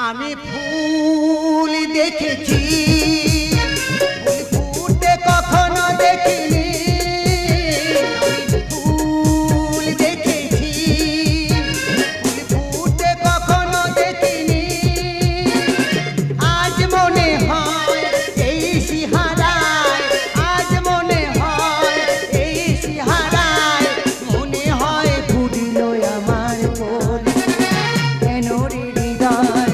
আমি ফুল দেখেছি, ফুল ফুটে কখনো দেখিনি। ফুল দেখেছি, ফুল ফুটে কখনো দেখিনি। আজ মনে হয় এই সিহারায়, আজ মনে হয় এই সিহারায়, মনে হয় ফুটল আমার ফুল। কেন রে হৃদয়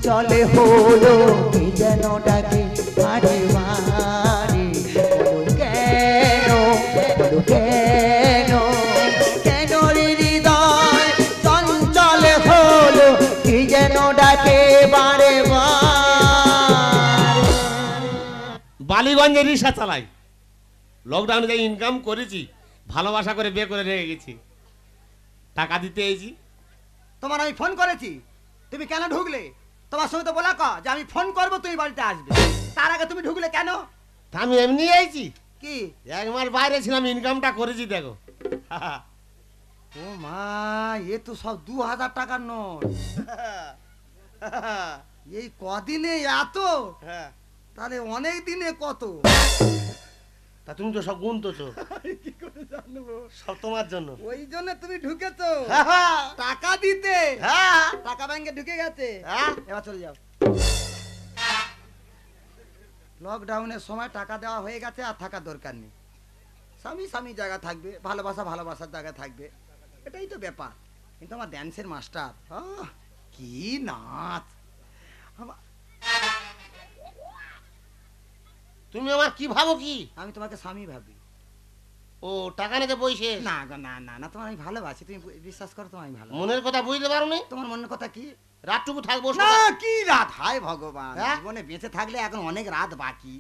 চলে হলো কি যেন ডাকে বারে বারে। কেন কেন কেন রে হৃদয় চঞ্চল হলো কি যেন ডাকে বারে বারে। বালিগঞ্জে রিক্সা চালাই, লকডাউনে যাই ইনকাম করেছি, ভালোবাসা করে বিয়ে করে রেখে গেছি, টাকা দিতে এসেছি। তোমার আমি ফোন করেছি, তুমি কেন ঢুকলে? তোমার সঙ্গে তো বলা যে আমি ফোন করবো তুমি বাড়িতে আসবে, তার আগে তুমি ঢুকলে কেন? তা আমি এমনি আইছি, কি এক মাস বাইরে ছিলাম, ইনকামটা করেছি দেখো। ও মা, এ তো সব 2000 টাকার নোট। এই কদিনে এত, তাহলে অনেক দিনে কত? তা তুমি তো সব গুনতেছো, কি করে জানবো? সব তোমার জন্য। ওই জন্য তুমি ঢুকেছো হ্যাঁ। টাকা দিতে। হ্যাঁ। টাকা ব্যাংকে ঢুকে গেছে। হ্যাঁ। এবার চলে যাও। লকডাউনের সময় টাকা দেওয়া হয়ে গেছে, আর থাকার দরকার নেই। স্বামী স্বামী জায়গা থাকবে, ভালোবাসা ভালোবাসার জায়গা থাকবে, এটাই তো ব্যাপার। কিন্তু আমার ড্যান্সের মাস্টার, কি নাচ! তুমি আমার কি ভাবো কি? আমি তোমাকে স্বামী ভাবি। ও টাকা নিতে বইছে? না গো, না না না, তোমার আমি ভালোবাসি, তুমি বিশ্বাস করো, তোমার আমি ভালো। মনের কথা বুঝতে পারো নি? তোমার মনের কথা কি? রাতটুকু থাকবো না, কি রাত! হায় ভগবান, হ্যাঁ? জীবনে বেঁচে থাকলে এখন অনেক রাত বাকি।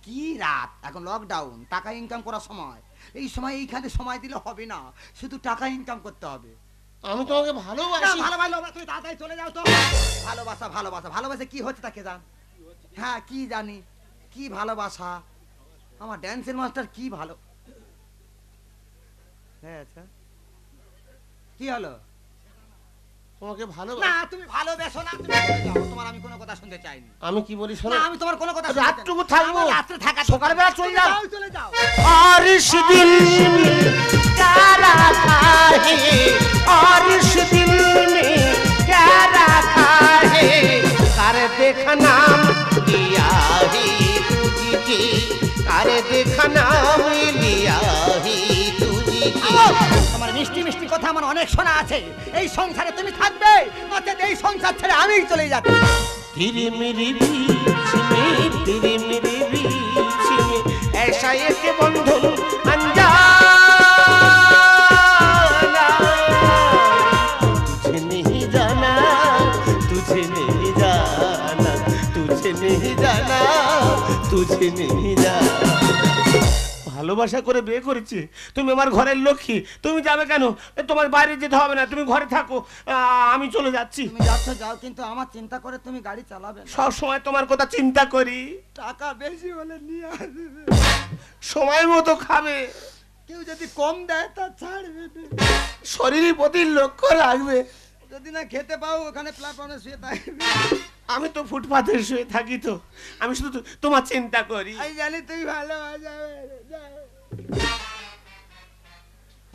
কি রাত! এখন লকডাউন, টাকা ইনকাম করার সময়। এই সময় এইখানে সময় দিলে হবে না, শুধু টাকা ইনকাম করতে হবে। আমি তোমাকে ভালোবাসি। ভালোবাসা, তুমি তাড়াতাড়ি চলে যাও তো। ভালোবাসা ভালোবাসা ভালোবাসা কি হচ্ছে তাকে জান। হ্যাঁ, কি জানি কি ভালোবাসা। আমার ড্যান্সের মাস্টার কি ভালো। হ্যাঁ, আচ্ছা কি হলো? তোমাকে ভালো না, তুমি ভালোবাসো না, তুমি চলে যাও। তোমার আমি কোনো কথা শুনতে চাইনি। আমি কি বলি শোনো, না, আমি তোমার কোনো কথা শুনতে চাই না। রাতটুকু থাকবো, রাত্রে থাকা, সকালবেলা চলে যাও। চলে যাও। और इस दिल में क्या रखा है, और इस दिल में क्या रखा है, कर देखना लिया ही तुझे, कर देखना लिया ही तुझे। তোমার মিষ্টি মিষ্টি কথা আমার অনেক শোনা আছে। এই সংসারে তুমি থাকবে, নচেত এই সংসার ছেড়ে আমি চলে যাব। तेरे मेरे बीच में, तेरे मेरे बीच में ऐसा एक बंधन अनजाना, तुझे नहीं जाना, तुझे नहीं जाना, तुझे नहीं जाना, तुझे नहीं जाना। ভালোবাসা করে বিয়ে করেছি, তুমি আমার ঘরের লক্ষ্মী, তুমি যাবে কেন? তোমার বাইরে যেতে হবে না, তুমি ঘরে থাকো, আমি চলে যাচ্ছি। তুমি যাচ্ছ যাও, কিন্তু আমার চিন্তা করে তুমি গাড়ি চালাবে না। সব সময় তোমার কথা চিন্তা করি। টাকা বেশি হলে নিয়ে আসবে, সময় মতো খাবে, কেউ যদি কম দেয় তা ছাড়বে না। শরীরের প্রতি লক্ষ্য রাখবে। যদি না খেতে পাও, ওখানে প্ল্যাটফর্মে শুয়ে থাকবে। আমি তো ফুটপাতে শুয়ে থাকি, তো আমি শুধু তোমার চিন্তা করি। আমি জানি তুই ভালোবাসা।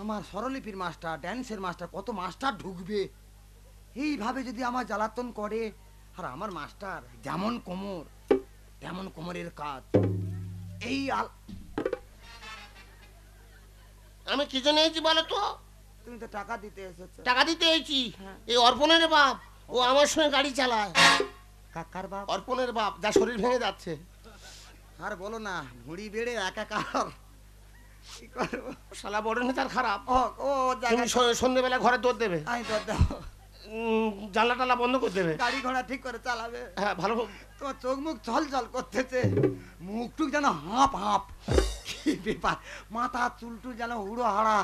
আমার স্বরলিপির মাস্টার, ড্যান্সের মাস্টার, কত মাস্টার ঢুকবে এইভাবে যদি আমার জ্বালাতন করে। আর আমার মাস্টার যেমন কোমর তেমন কোমরের কাজ। এই আমি কি জন্য এসেছি বলো তো? তুমি তো টাকা দিতে এসেছো। টাকা দিতে এসেছি। হ্যাঁ। এই অর্পণের বাপ, ও আমার সঙ্গে গাড়ি চালায়। কাকার বাপ? অর্পণের বাপ, যা শরীর ভেঙে যাচ্ছে। আর বলো না, ভুঁড়ি বেড়ে একাকার। কি করবো? শালা বড় নেতার খারাপ। ও তুমি সন্ধ্যেবেলা ঘরে দৌড় দেবে, আমি তো দাও, জানলা টালা বন্ধ করে দেবে, গাড়ি ঘোড়া ঠিক করে চালাবে। হ্যাঁ ভালো। তোমার চোখ মুখ ছল ছল করতেছে, মুখটুক যেন হাঁপ হাঁপ। কি ব্যাপার? মাথা চুলটুল যেন হুড়ো হাড়া।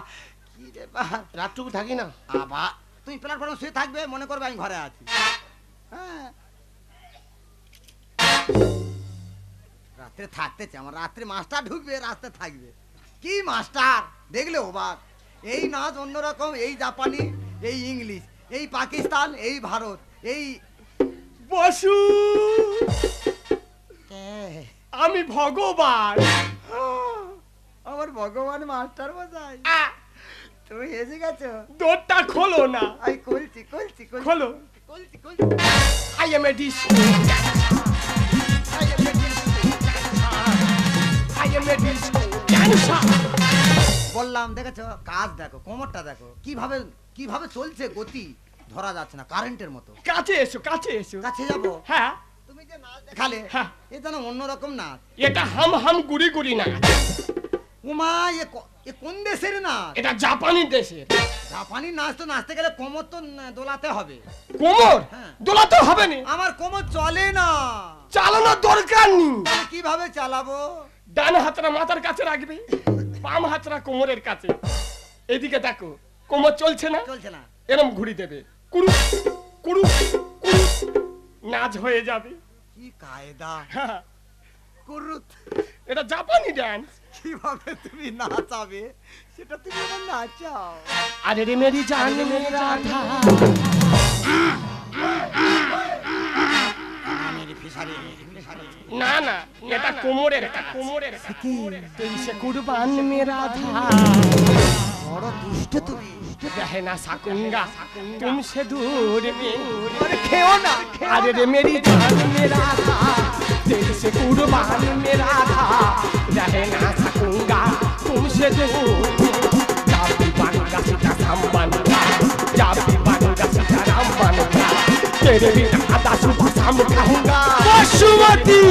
কি ব্যাপার? রাতটুকু থাকি না। আবার তুমি প্ল্যাটফর্মে শুয়ে থাকবে, মনে করবে আমি ঘরে আছি। হ্যাঁ, রাত্রে থাকতে চাই। আমার রাত্রে মাস্টার ঢুকবে, রাস্তায় থাকবে। কি মাস্টার দেখলে অবাক। এই নাচ অন্যরকম, এই জাপানি, এই ইংলিশ, এই পাকিস্তান, এই ভারত, এই বসু কে? আমি ভগবান। আমার ভগবান মাস্টার মশাই, তুমি এসে গেছো? দরটা খোলো না। আই কলছি কলছি খোলো। কলছি কলছি। I am a disco dancer. বললাম দেখেছো, কাজ দেখো, কোমরটা দেখো কিভাবে কিভাবে চলছে, গতি ধরা যাচ্ছে না, কারেন্টের মতো। কাছে এসো, কাছে এসো। কাছে যাবো? হ্যাঁ, তুমি যে নাচ দেখালে, হ্যাঁ। এ যেন অন্যরকম নাচ। এটা হাম হাম গুড়ি গুড়ি না, উমা, এ কোন দেশের নাচ? এটা জাপানি দেশের। জাপানি নাচ তো নাচতে গেলে কোমর তো দোলাতে হবে। কোমর হ্যাঁ। দোলাতে হবে না, আমার কোমর চলে না। চালানোর দরকার নেই। তাহলে কিভাবে চালাবো? ডান হাতটা মাথার কাছে রাখবে, বাম হাতটা কোমরের কাছে। এদিকে দেখো, কোমর চলছে না, চলছে না। এরম ঘুরি দেবে, কুরু কুরু কুরু, নাচ হয়ে যাবে। কি কায়দা! হ্যাঁ, কুরুত! এটা জাপানি ডান্স। কিভাবে তুমি নাচাবে সেটা তুমি আমার নাচাও। আরে রে মেরি জান মেরি রাধা, মেরি ফিসারি ফিসারি। না না, এটা কোমরের, এটা কোমরের। তুমসে কুরবান মেরা ধা, বড় দুষ্ট তুমি। रहे ना सकूंगा तुमसे दूर भी। अरे खेओ ना। अरे रे मेरी जान मेरा था, दिल से कुर्बान मेरा था, रहे ना सकूंगा तुमसे दूर भी। जब भी बनूंगा सीताराम बनूंगा, जब भी बनूंगा सीताराम बनूंगा, तेरे बिना आधा सुबह शाम कहूंगा। बसुमती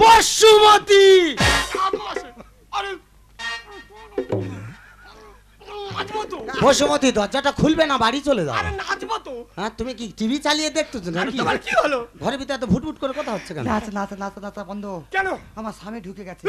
बसुमती। বসুমতি, দরজাটা খুলবে না, বাড়ি চলে যাও। আরে নাচবো তো। হ্যাঁ, তুমি কি টিভি চালিয়ে দেখতেছো নাকি? তোমার কি হলো? ঘরের ভিতরে এত ভুটভুট করে কথা হচ্ছে কেন? নাচ নাচ নাচ নাচ বন্ধ। কেন? আমার স্বামী ঢুকে গেছে।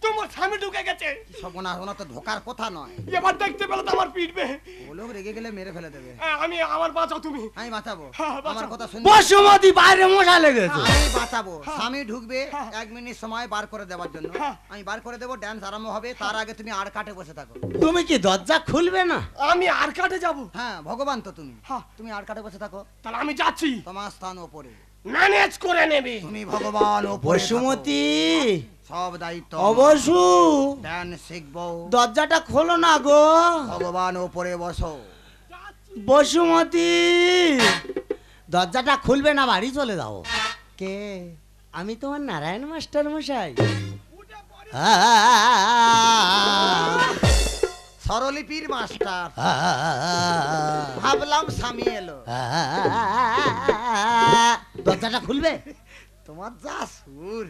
তোমার স্বামী ঢুকে গেছে? সর্বনাশ, ওনা তো ঢোকার কথা নয়। এবার দেখতে পেলে তো আমার পিটবে। ও লোক রেগে গেলে মেরে ফেলে দেবে। আমি আমার বাঁচাও তুমি। আমি বাঁচাবো। হ্যাঁ, বাঁচাও। আমার কথা শুন। বসুমতি, বাইরে মশা লেগেছে। আমি বাঁচাবো। স্বামী ঢুকবে, 1 মিনিট সময় বার করে দেওয়ার জন্য। আমি বার করে দেবো, ডান্স আরম্ভ হবে। তার আগে তুমি আর কাটে বসে থাকো। তুমি কি দরজা খুলবে না? আমি আর কাটে যাব? হ্যাঁ, ভগবান তো তুমি। হ্যাঁ। তুমি আর কাটে বসে থাকো। তাহলে আমি যাচ্ছি। তোমার স্থান ওপরে, ম্যানেজ করে নেবে। তুমি ভগবান ওপরে। বসুমতি, সব দায়িত্ব অবশু, ডান্স শিখবো। দরজাটা খোলো না গো। ভগবান ওপরে বসো। বসুমতি, দরজাটা খুলবে না, বাড়ি চলে যাও। কে? আমি তোমার নারায়ণ মাস্টার মশাই। স্বরলিপির মাস্টার। ভাবলাম স্বামী এলো। দরজাটা খুলবে? তোমার যা সুর!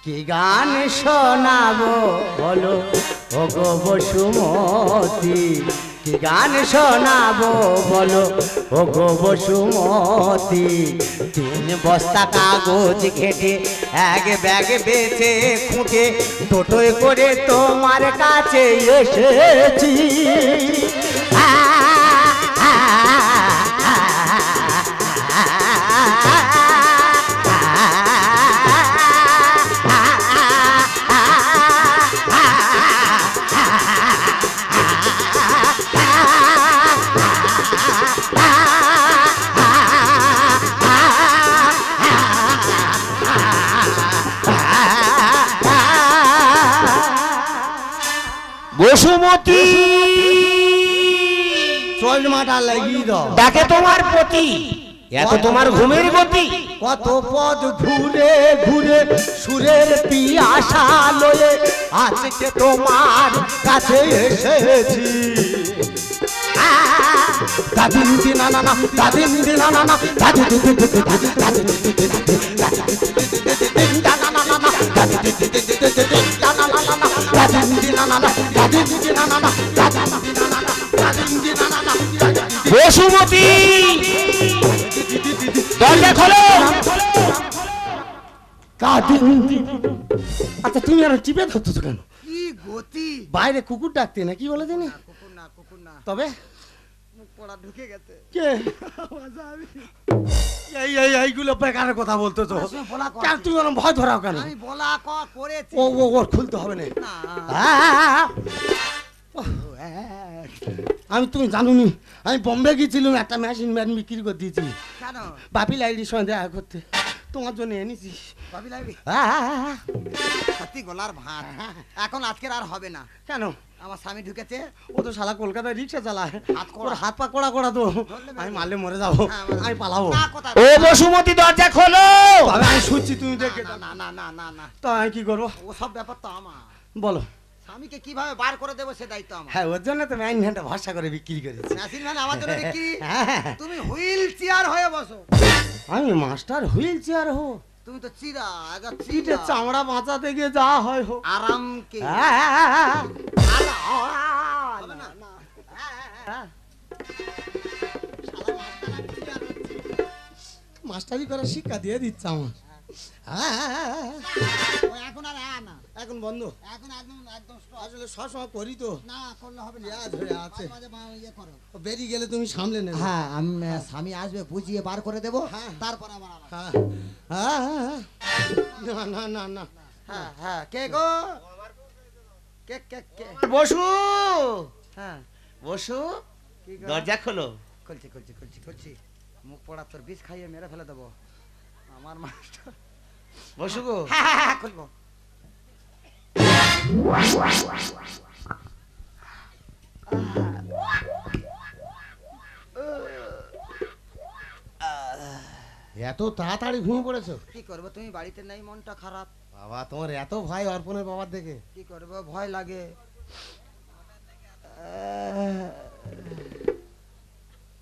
কি গান শোনাবো বলো ওগো বসুমতি, কি গান শোনাবো বলো ওগো বসুমতি। 3 বস্তা কাগজ ঘেটে 1 ব্যাগ বেচে খুঁটে টোটোয় করে তোমার কাছে এসেছি। বসুমতি চশমাটা লাগিয়ে দাও। ডাকে তোমার পতি, এত তোমার ঘুমের গতি। কত পথ ঘুরে ঘুরে সুরের পিয়াসা লয়ে আজকে তোমার কাছে এসেছি। দাদিন দিনা না না, দাদিন দিনা না না, দাদি দিদি দিদি দাদি দাদি দিদি দিদি দাদি দিদি দানা না না, দাদি দিদি দিদি দানা না না, দাদিন দিনা না না, দাদিন দিনা না না, দাদিন দিনা না না, দাদিন দিনা না না। বসুমতি দরজা খোলো। আচ্ছা, তুমি আর টিপে ধরতেছো কেন? কি গতি! বাইরে কুকুর ডাকতে না কি বলে দিনি? কুকুর না, কুকুর না। তবে পড়া ঢুকে গেছে। কে আমার স্বামী। এইগুলো বেকার কথা বলতেছো আমার সঙ্গে বলা কর। কেন তুমি ওরম ভয় ধরাও কেন? আমি বলা করেছি। ওর খুলতে হবে না। না আমি তুমি জানুনি আমি বোম্বে গেছিলাম একটা মেশিন ম্যান বিক্রি করে দিয়েছি কেন বাপি লাইডির সঙ্গে দেখা করতে, তোমার জন্য এনেছি। ভাবি লাগবি সত্যি গলার ভাত। এখন আজকের আর হবে না। কেন? আমার স্বামী ঢুকেছে। ও তো শালা কলকাতায় রিক্সা চালায়, হাত ওর কড়া। হাত পা কড়া কড়া তো, আমি মারলে মরে যাবো, আমি পালাবো। না, কোথায়? ও বসুমতী দরজা খোলো। আমি শুনছি তুমি দেখে না না না না না না, তো আমি কি করবো ও সব ব্যাপার তো আমার। বলো? স্বামীকে কিভাবে বার করে দেবো সে দায়িত্ব আমার। হ্যাঁ ওর জন্য তো ম্যান হ্যান্ডটা ভরসা করে বিক্রি করেছি। মেশিন মানে আমার জন্য বিক্রি। হ্যাঁ। তুমি হুইল চেয়ার হয়ে বসো। আমি মাস্টার হুইল চেয়ার হো, তুমি তো চিরা একদম পিঠে চিরা। চামড়া বাঁচাতে গিয়ে যা হয় হোক। আরাম কে মাস্টারি করার শিক্ষা দিয়ে দিচ্ছে আমার। এখন আর না, এখন বন্ধ, এখন একদম একদম stop। আসলে সবসময় করি তো, না করলে হবে না। পেঁয়াজ হয়ে আছে। মাঝে মাঝে ইয়ে করো। ও বেরিয়ে গেলে তুমি সামলে নেবে। হ্যাঁ আমি স্বামী আসবে বুঝিয়ে বার করে দেবো। হ্যাঁ। তারপর আবার আলাদা। হ্যাঁ, হ্যাঁ, না না না না, হ্যাঁ হ্যাঁ কে গো কে কে কে বসু হ্যাঁ বসু কি গো? দরজা খোলো। খুলছি খুলছি খুলছি খুলছি। মুখ পড়া তোর বিষ খাইয়ে মেরে ফেলে দেবো আমার মাস্টার। বসু গো হ্যাঁ হ্যাঁ হ্যাঁ খুলবো। এত তাড়াতাড়ি ঘুমিয়ে পড়েছো? কি করবো তুমি বাড়িতে নেই, মনটা খারাপ। বাবা তোমার এত ভয় অর্পণের বাবার দেখে? কি করবো ভয় লাগে।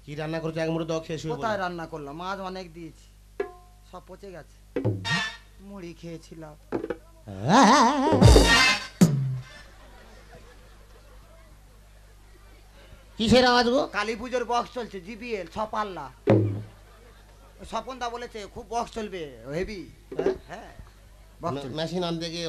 কি রান্না করছো? এক মুঠো দাও, খেয়ে শুয়ে কোথায় পড়ো। রান্না করলাম? মাছ অনেক দিয়েছি, সব পচে গেছে। মুড়ি খেয়েছিলাম। কিসের আওয়াজ গো? কালী পুজোর বক্স চলছে, জিবিএল ছপাল্লা। স্বপনদা বলেছে খুব বক্স চলবে, হেভি। হ্যাঁ বক্স চলছে। মেশিন আনতে গিয়ে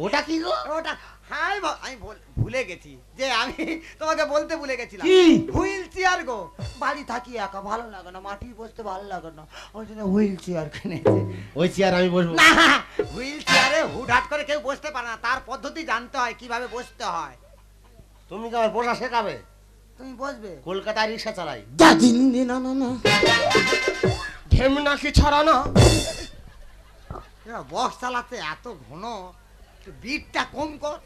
ওটা কি গো? ওটা হ্যাঁ আমি ভুলে গেছি যে আমি তোমাকে বলতে ভুলে গেছিলাম। কি? হুইল চেয়ার গো। বাড়ি থাকি একা ভালো লাগে না, মাটি বসতে ভালো লাগে না, ওই জন্য হুইল চেয়ার কিনেছে। ওই চেয়ার আমি বসবো না, হুইল চেয়ারে হুটহাট করে কেউ বসতে পারে না, তার পদ্ধতি জানতে হয় কিভাবে বসতে হয়। তুমি কি আমার বসা শেখাবে? তুমি বসবে? কলকাতায় রিক্সা চালাই। দাদিন দিন না না ঢেম নাকি ছাড়া না। বক্স চালাতে এত ঘন, বিটটা কম কর,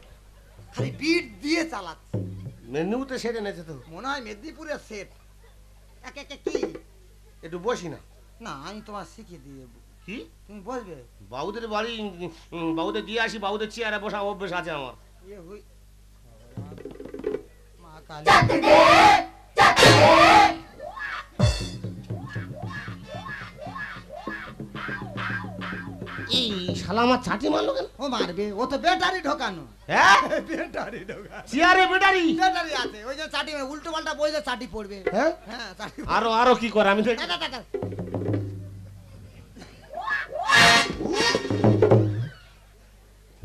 খালি বিট দিয়ে চালাচ্ছে। মেনুতে সেরে নেছে তো। মনে হয় মেদিনীপুরের সেট। এক এক কি একটু বসি না। না আমি তোমার শিখিয়ে দিয়ে দেবো। কি? তুমি বসবে? বাবুদের বাড়ি বাবুদের দিয়ে আসি, বাবুদের চেয়ারে বসা অভ্যেস আছে আমার। ইয়ে হুই মা কালী। এই শালা আমার ছাটি মারলো কেন? ও মারবে, ও তো ব্যাটারি ঢোকানো। হ্যাঁ ব্যাটারি ঢোকানো, চেয়ারে ব্যাটারি। ব্যাটারি আছে, ওই যে চাটি উল্টো পাল্টা বইলে চাটি পড়বে। হ্যাঁ হ্যাঁ চাটি। আরো কি করে আমি দেখি।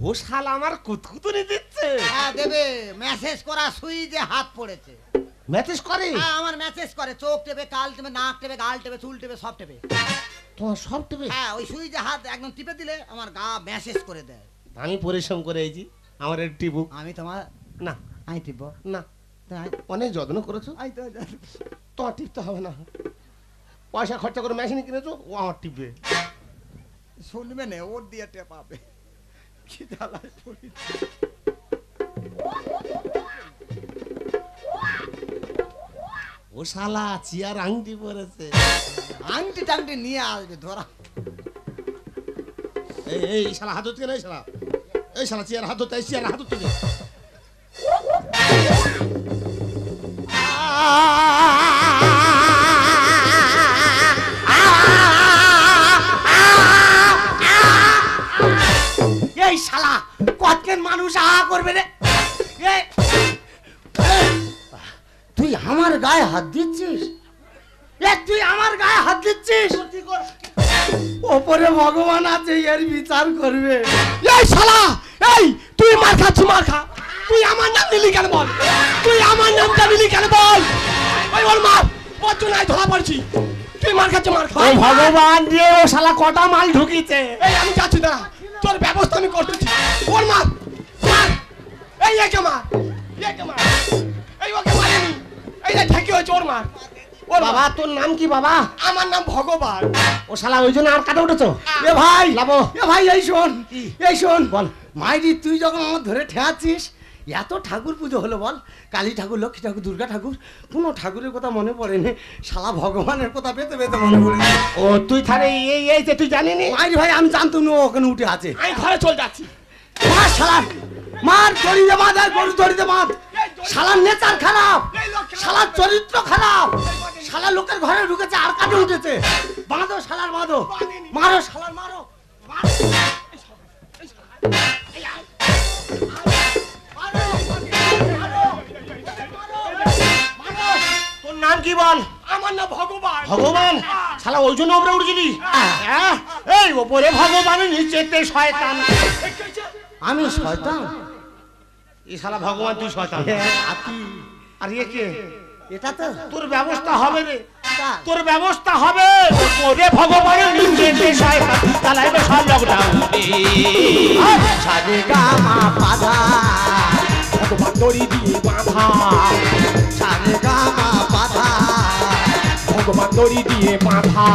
ও শালা আমার কুতকুতুনি দিচ্ছে। হ্যাঁ দেবে, মেসেজ করা সুইচে হাত পড়েছে। মেসেজ করে? হ্যাঁ আমার মেসেজ করে, চোখ টেপে, কাল টেপে, নাক টেপে, গাল টেপে, চুল টেপে, সব টেপে। তোমার সব টেপে? হ্যাঁ ওই সুইচে হাত একদম টিপে দিলে আমার গা মেসেজ করে দেয়। আমি পরিশ্রম করে এইছি, আমার একটু টিপুক। আমি তোমার না আমি টিপবো না, তাই অনেক যত্ন করেছো, আই তো তোমার টিপতে হবে না। পয়সা খরচা করে মেশিন কিনেছো, ও আমার টিপবে। শুনবে না, ওর দিয়ে টেপাবে। কি জ্বালায় পড়ি। ও শালা চেয়ার আংটি পরেছে। আংটি টাংটি নিয়ে আসবে ধরা। এই শালা হাত ধরতে এই শালা, এই শালা চেয়ার হাত ধরতে, চেয়ার হাত ধরতে। এই শালা কতক্ষণ মানুষ করবে রে। তুই আমার গায়ে হাত দিচ্ছিস? তুই আমার গায়ে হাত দিচ্ছিস? ওপরে ভগবান আছে, এর বিচার করবে। এই শালা, এই তুই মার খাচ্ছি, মার খা। তুই আমার নাম নিলি কেন বল? তুই আমার নামটা নিলি কেন বল? ওই ওর মার, ওর জন্য ধরা পড়ছি। তুই মার খাচ্ছি, মার খা। ও ভগবান রে, ও শালা কটা মাল ঢুকিছে। এই আমি যাচ্ছি না, তোর ব্যবস্থা আমি করতেছি। ওর মার, মার। এই একে মার, একে মার। এই ওকে মারেনি, এই যে ঠেকি হয়েছে, ওর মার। ওর বাবা তোর নাম কি বাবা? আমার নাম ভগবান। ও শালা ওই জন্য আর কাটা উঠেছো? এ ভাই, লাবো। এ ভাই এই শোন, এই শোন বল। মাইরি, তুই যখন আমার ধরে ঠেয়াচ্ছিস, এত ঠাকুর পুজো হলো বল, কালী ঠাকুর, লক্ষ্মী ঠাকুর, দুর্গা ঠাকুর, কোনো ঠাকুরের কথা মনে পড়েনি, শালা ভগবানের কথা পেতে পেতে মনে পড়ে। ও তুই থারে এই এই যে তুই জানিনি? মাইরি ভাই, আমি জানতো না ওখানে উঠে আছে। আমি ঘরে চলে যাচ্ছি। মার শালা, মার, দড়িতে বাঁধ, আর গরু দড়িতে বাঁধ। শালার নেচার খারাপ, শালার চরিত্র খারাপ, শালা লোকের ঘরে ঢুকেছে আর কাটে উঠেছে। বাঁধো শালার, বাঁধো, মারো শালার, মারো। তোর নাম কি বল? আমার নাম ভগবান। ভগবান? শালা ওই জন্য উপরে উঠেছিলি? হ্যাঁ, এই ওপরে ভগবান, নিচেতে শয়তান। আমি শয়তান? এই শালা ভগবান, তুই শয়তান। আর এ কে? এটা তো তোর ব্যবস্থা হবে রে, কার? তোর ব্যবস্থা হবে। ওরে ভগবান, নিচেতে শয়তান, চালাইবে সব লকডাউন। সারে গামা পাধা, ভগবান দড়ি দিয়ে বাঁধা, সারে গামা পাধা, ভগবান দড়ি দিয়ে বাঁধা।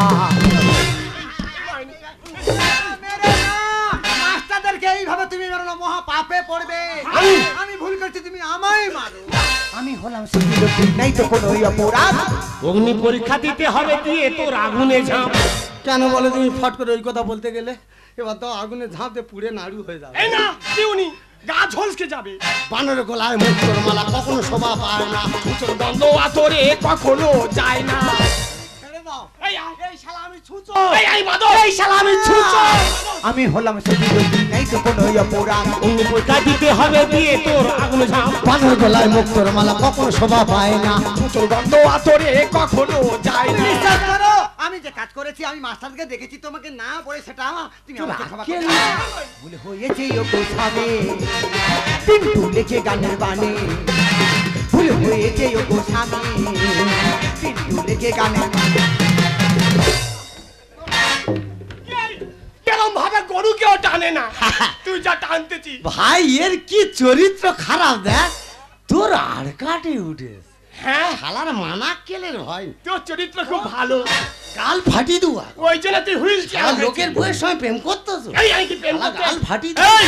মাস্টারদেরকে এইভাবে তুমি মেরো না, মহা পাপে পড়বে। আমি ভুল করছি, তুমি আমায় মারো। আমি হলাম সুখী লোকী, নাই তো কোনো অপরাধ। অগ্নি পরীক্ষা দিতে হবে, দিয়ে তোর আগুনে ঝাঁপ। কেন বলে তুমি ফট করে ওই কথা বলতে গেলে? এবার তো আগুনে ঝাঁপ দিয়ে পুড়ে নাড়ু হয়ে যাবে। এই না দিউনি, গা ঝলসকে যাবে। বানরের গলায় মুক্তোর মালা কখনো শোভা পায় না। উঁচুর দ্বন্দ্ব আতরে কখনো যায় না। এই আয়, এই শালা আমি ছুঁচো, এই আয় মাদো, এই শালা আমি ছুঁচো। আমি হলাম সুখী লোকী, নাই তো কোনো অপরাধ। অগ্নি পরীক্ষা দিতে হবে, দিয়ে তোর আগুনে ঝাঁপ। বানরের গলায় মুক্তোর মালা কখনো শোভা পায় না। উঁচুর দ্বন্দ্ব আতরে কখনো যায় না। বিশ্বাস করো, আমি যে কাজ করেছি, আমি মাস্টারকে দেখেছি, তোমাকে না বলে সেটা তুমি আমাকে ক্ষমা করো। ভুল হয়েছে ও গোসাবে, পিন্টু লেখে গানের বানে। ভুল হয়েছে ও গোসাবে, পিন্টু লেখে গানের বানে। এরম ভাবে গরু কেউ টানে না, তুই যা টানতেছি। ভাই এর কি চরিত্র খারাপ দেখ, তোর আর কাটে উঠে। হ্যাঁ, শালার মানা কেলের ভয়, তোর চরিত্র খুব ভালো। গাল ফাটি দেওয়া। ওই জন্য তুই হুইল চেয়ার লোকের বউয়ের সঙ্গে প্রেম করতেছ, এই আমি কি প্রেম করতে? গাল ফাটি এই,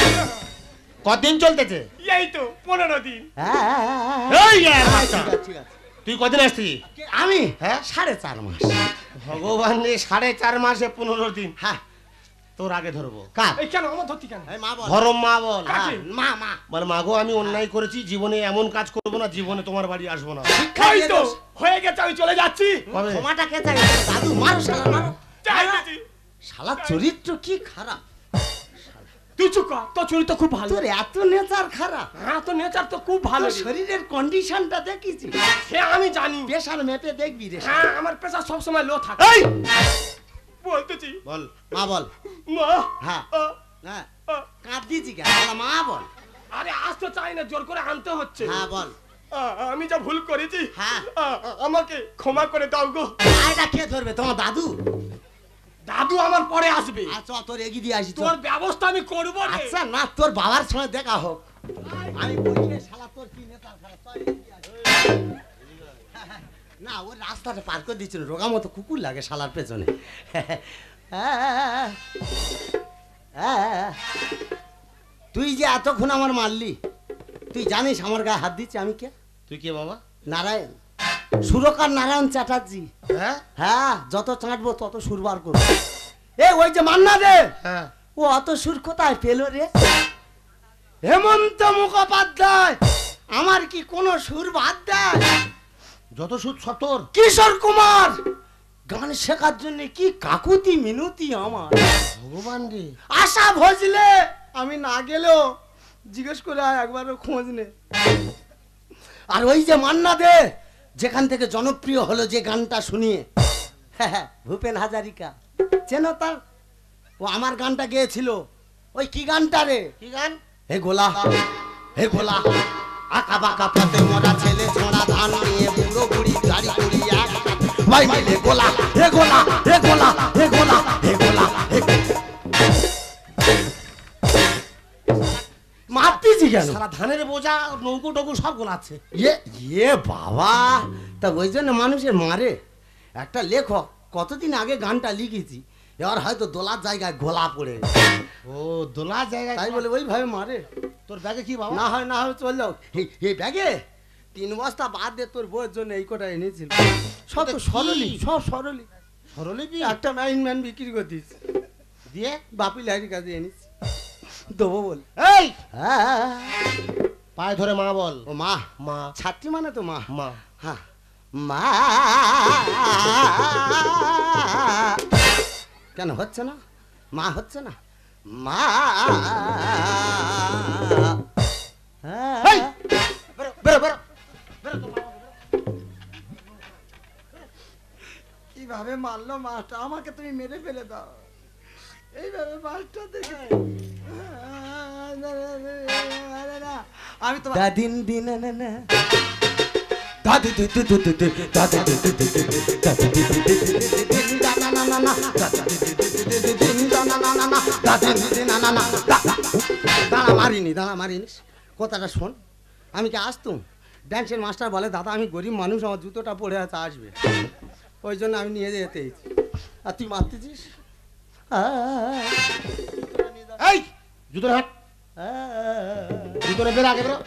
কদিন চলতেছে? এই তো 15 দিন। এই আর বাচ্চা, ঠিক আছে। তুই কদিন আসছিস? আমি হ্যাঁ? 4.5 মাস। ভগবান রে, 4.5 মাসে 15 দিন। হ্যাঁ, তোর আগে ধরবো। কার? এই কেন আমার ধরতি কেন? এই মা বল। ধরম মা বল। হ্যাঁ, মা মা। বল মা গো, আমি অন্যায় করেছি, জীবনে এমন কাজ করবো না, জীবনে তোমার বাড়ি আসবো না। ওই তো হয়ে গেছে, আমি চলে যাচ্ছি। কবে? ক্ষমাটা কে চাই? দাদু মারো শালা, মারো। যাইতেছি। শালা চরিত্র কি খারাপ। তুই চুপ কর, তোর চরিত্র খুব ভালো। তোর এত নেচার খারাপ। হ্যাঁ, তোর নেচার তো খুব ভালো। তোর শরীরের কন্ডিশনটা দেখিছি? সে আমি জানি। প্রেশার মেপে দেখবি রে। হ্যাঁ, আমার প্রেসার সব সময় লো থাকে। এই বলতেছি বল। মা বল। মা। হ্যাঁ। আ, হ্যাঁ, আ। কাঁদিছি কেন? শালা মা বল। আরে আসতে চাই না, জোর করে আনতে হচ্ছে। হ্যাঁ বল। আমি যা ভুল করেছি, হ্যাঁ। আমাকে ক্ষমা করে দাও গো। আয়টা কে ধরবে? তোমার দাদু? দাদু আমার পরে আসবে। আচ্ছা, তোর এগিয়ে দিয়ে আসি। তোর ব্যবস্থা আমি করবো রে। আচ্ছা না, তোর বাবার সঙ্গে দেখা হোক। আমি বলি রে, শালা তোর কি নেচার খারাপ। চল এগিয়ে আয়। না, ওর রাস্তাটা পার করে দিচ্ছিল, রোগা মতো কুকুর লাগে শালার পেছনে। তুই যে এতক্ষণ আমার মারলি, তুই জানিস আমার গায়ে হাত দিচ্ছে আমি কে? তুই কে বাবা? নারায়ণ, সুরকার নারায়ণ চ্যাটার্জি। হ্যাঁ হ্যাঁ, যত চাঁটবো তত সুর বার করবো। এ ওই যে মান্না রে, হ্যাঁ। ও অত সুর কোথায় পেলো রে? হেমন্ত মুখোপাধ্যায় আমার কি কোনো সুর বাদ দেয়? যত সুদ সব তোর। কিশোর কুমার গান শেখার জন্য কি কাকুতি মিনতি আমার। ভগবান রে। আশা ভজলে আমি না গেলেও জিজ্ঞেস করে আয়, একবারও খোঁজ নে। আর ওই যে মান্না দে, যেখান থেকে জনপ্রিয় হলো যে গানটা শুনিয়ে, ভূপেন হাজারিকা, চেনো তার? ও আমার গানটা গেয়েছিল। ওই কি গানটা রে? কি গান? হে গোলা, হে গোলা, আঁকা বাঁকা পথে মোরা ছেলে ছোড়া ধান নিয়ে বুড়ো বুড়ি গাড়ি করি এক ভাই মিলে গোলা, হে গোলা, হে গোলা, হে গোলা, হে গোলা, হে মারতেছি কেন? সারা ধানের বোঝা নৌকো টৌকো সব গোলাচ্ছে। ইয়ে বাবা, তা ওই জন্য মানুষের মারে। একটা লেখক কতদিন আগে গানটা লিখেছি, এবার হয়তো দোলার জায়গায় গোলা পড়ে গেছে। ও দোলার জায়গায় তাই বলে ওইভাবে মারে। তোর ব্যাগে কি বাবা? না হয় না হয় চল যাও। এই ব্যাগে 3 বস্তা বাদ দিয়ে তোর বউয়ের জন্য এই কটা এনেছিল। সব তো সরলি, সব সরলি। সরলিপি একটা ম্যান বিক্রি করে দিয়েছি, দিয়ে বাপি লাইনের কাছে এনেছি দেবো বলে। এই হ্যাঁ, পায়ে ধরে মা বল। ও মা, মা ছাত্রী মানে তো মা। মা হ্যাঁ, মা কেন হচ্ছে না? মা হচ্ছে না, মা। এই, বেরো বেরো বেরো বেরো তো মা বল, বেরো। কিভাবে মারলো মাছটা, আমাকে তুমি মেরে ফেলে দাও। এইভাবে মাছটা দেখে আমি তো দাদিন দিন না না দাদি দু দু দু দু দাদি দু দু দু দাদি দু দু দু না না না না দাদি না না না না দাদি না না না দাঁড়া মারিনি, দাঁড়া মারিনিস। কথাটা শোন, আমি কি আসতুম? ড্যান্সের মাস্টার বলে দাদা আমি গরিব মানুষ, আমার জুতোটা পড়ে আছে, আসবে, ওই জন্য আমি নিয়ে যেতে এসেছি। আর তুই মারতেছিস। এই জুতো হাট, জুতো বেরো আগে বেরো।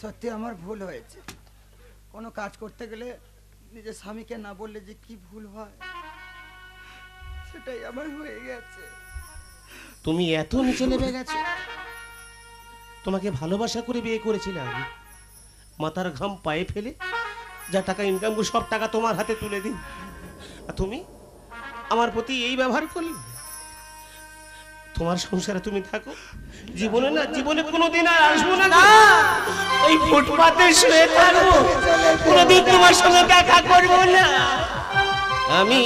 সত্যি আমার ভুল হয়েছে। কোনো কাজ করতে গেলে নিজের স্বামীকে না বললে যে কি ভুল হয়, সেটাই আমার হয়ে গেছে। তুমি এত নিচে নেমে গেছো? তোমাকে ভালোবাসা করে বিয়ে করেছিলাম, মাথার ঘাম পায়ে ফেলে যা টাকা ইনকাম করে সব টাকা তোমার হাতে তুলে দিই, আর তুমি আমার প্রতি এই ব্যবহার করলে? তোমার সংসারে তুমি থাকো, জীবনে না, জীবনে কোনোদিন আর আসবো না, ওই ফুটপাতে শুয়ে থাকবো, কোনোদিন তোমার সঙ্গে দেখা করবো না। আমি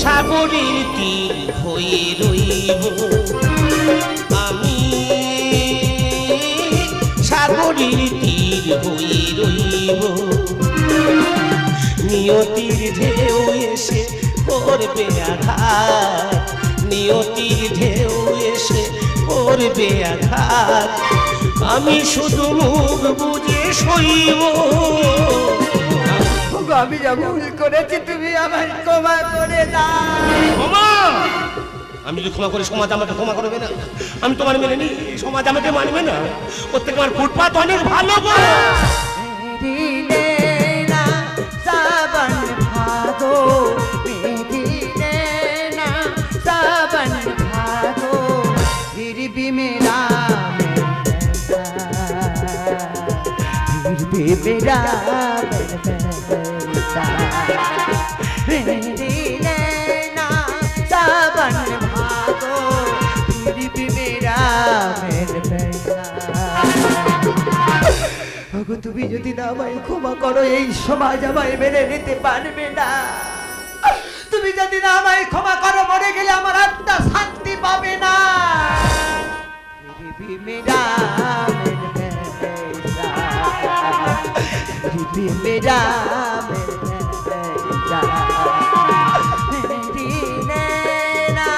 সাগরের তীর হয়ে রইব, আমি সাগরের তীর হয়ে রইব, নিয়তির ঢেউ এসে করবে আঘাত, নিয়তির ঢেউ এসে করবে আঘাত, আমি শুধু মুখ বুঝে সইব। আমি যা ভুল করেছি তুমি আমায় ক্ষমা করে দাও। ক্ষমা? আমি যদি ক্ষমা করি সমাজ আমাকে ক্ষমা করবে না? আমি তোমার মেনে নি, সমাজ আমাকে মানবে না। ওর থেকে আমার ফুটপাত অনেক ভালো গো। मेरा सावन भागो फिर भी मेरा তুমি যদি না আমায় ক্ষমা করো, এই সমাজ আমায় মেনে নিতে পারবে না। তুমি যদি না আমায় ক্ষমা করো, মরে গেলে আমার আত্মা শান্তি পাবে না। মেরা मेरा मेरी नैना